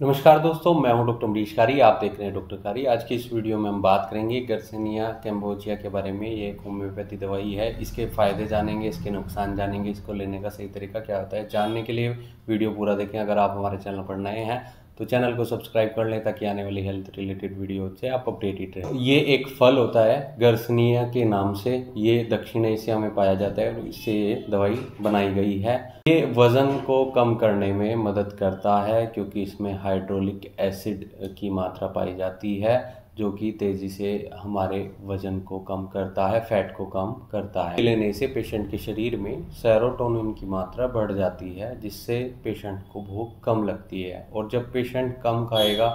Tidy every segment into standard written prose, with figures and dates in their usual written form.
नमस्कार दोस्तों, मैं हूं डॉक्टर अमरीश कारी। आप देख रहे हैं डॉक्टर कारी। आज की इस वीडियो में हम बात करेंगे गर्सिनिया कैम्बोजिया के बारे में। ये एक होम्योपैथी दवाई है। इसके फ़ायदे जानेंगे, इसके नुकसान जानेंगे, इसको लेने का सही तरीका क्या होता है। जानने के लिए वीडियो पूरा देखें। अगर आप हमारे चैनल पर नए हैं तो चैनल को सब्सक्राइब कर लें ताकि आने वाली हेल्थ रिलेटेड वीडियो से आप अपडेटेड रहें। ये एक फल होता है गर्सिनिया के नाम से। ये दक्षिण एशिया में पाया जाता है और इससे ये दवाई बनाई गई है। ये वज़न को कम करने में मदद करता है क्योंकि इसमें हाइड्रोलिक एसिड की मात्रा पाई जाती है जो कि तेज़ी से हमारे वज़न को कम करता है, फैट को कम करता है। लेने से पेशेंट के शरीर में सेरोटोनिन की मात्रा बढ़ जाती है जिससे पेशेंट को भूख कम लगती है और जब पेशेंट कम खाएगा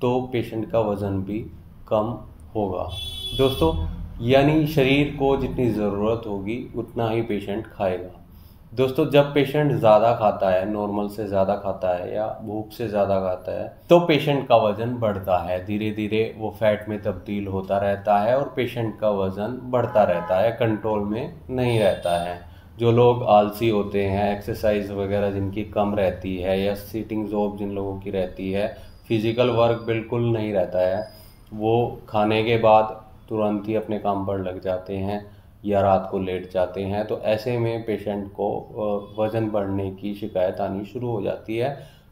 तो पेशेंट का वज़न भी कम होगा। दोस्तों, यानी शरीर को जितनी ज़रूरत होगी उतना ही पेशेंट खाएगा। दोस्तों, जब पेशेंट ज़्यादा खाता है, नॉर्मल से ज़्यादा खाता है या भूख से ज़्यादा खाता है तो पेशेंट का वज़न बढ़ता है। धीरे धीरे वो फैट में तब्दील होता रहता है और पेशेंट का वज़न बढ़ता रहता है, कंट्रोल में नहीं रहता है। जो लोग आलसी होते हैं, एक्सरसाइज वगैरह जिनकी कम रहती है या सीटिंग जॉब जिन लोगों की रहती है, फिज़िकल वर्क बिल्कुल नहीं रहता है, वो खाने के बाद तुरंत ही अपने काम पर लग जाते हैं या रात को लेट जाते हैं। तो ऐसे में पेशेंट को वज़न बढ़ने की शिकायत आनी शुरू हो जाती है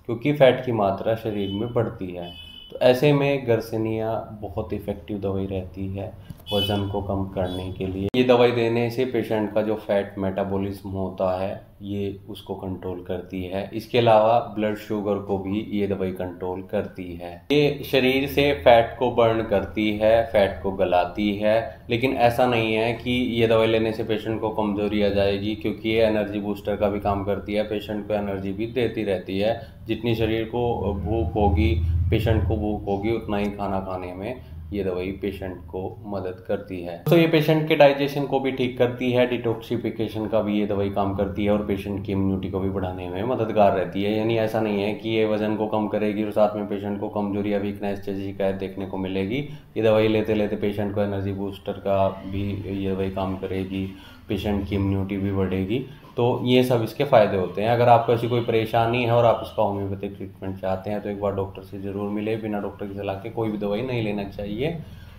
क्योंकि फ़ैट की मात्रा शरीर में बढ़ती है। तो ऐसे में गर्सिनिया बहुत इफ़ेक्टिव दवाई रहती है वज़न को कम करने के लिए। ये दवाई देने से पेशेंट का जो फैट मेटाबॉलिज्म होता है ये उसको कंट्रोल करती है। इसके अलावा ब्लड शुगर को भी ये दवाई कंट्रोल करती है। ये शरीर से फैट को बर्न करती है, फैट को गलाती है। लेकिन ऐसा नहीं है कि ये दवाई लेने से पेशेंट को कमज़ोरी आ जाएगी, क्योंकि ये एनर्जी बूस्टर का भी काम करती है, पेशेंट को एनर्जी भी देती रहती है। जितनी शरीर को भूख होगी, पेशेंट को भूख होगी, उतना ही खाना खाने में ये दवाई पेशेंट को मदद करती है। तो ये पेशेंट के डाइजेशन को भी ठीक करती है, डिटॉक्सिफिकेशन का भी ये दवाई काम करती है और पेशेंट की इम्यूनिटी को भी बढ़ाने में मददगार रहती है। यानी ऐसा नहीं है कि ये वजन को कम करेगी और साथ में पेशेंट को कमजोरी या वीकनेस जैसी शिकायत देखने को मिलेगी। ये दवाई लेते लेते पेशेंट को एनर्जी बूस्टर का भी ये दवाई काम करेगी, पेशेंट की इम्यूनिटी भी बढ़ेगी। तो ये सब इसके फ़ायदे होते हैं। अगर आपको ऐसी कोई परेशानी है और आप इसका होम्योपैथिक ट्रीटमेंट चाहते हैं तो एक बार डॉक्टर से ज़रूर मिले। बिना डॉक्टर की सलाह के कोई भी दवाई नहीं लेना चाहिए।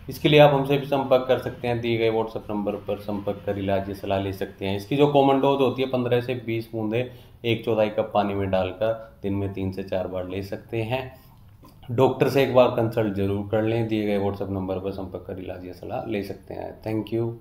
इसके लिए आप हमसे भी संपर्क कर सकते हैं। दिए गए व्हाट्सएप नंबर पर संपर्क कर इलाजी सलाह ले सकते हैं। इसकी जो कॉमन डोज होती है 15 से 20 बूंदे 1/4 कप पानी में डालकर दिन में 3 से 4 बार ले सकते हैं। डॉक्टर से एक बार कंसल्ट जरूर कर लें। दिए गए व्हाट्सएप नंबर पर संपर्क कर इलाजी सलाह ले सकते हैं। Thank you.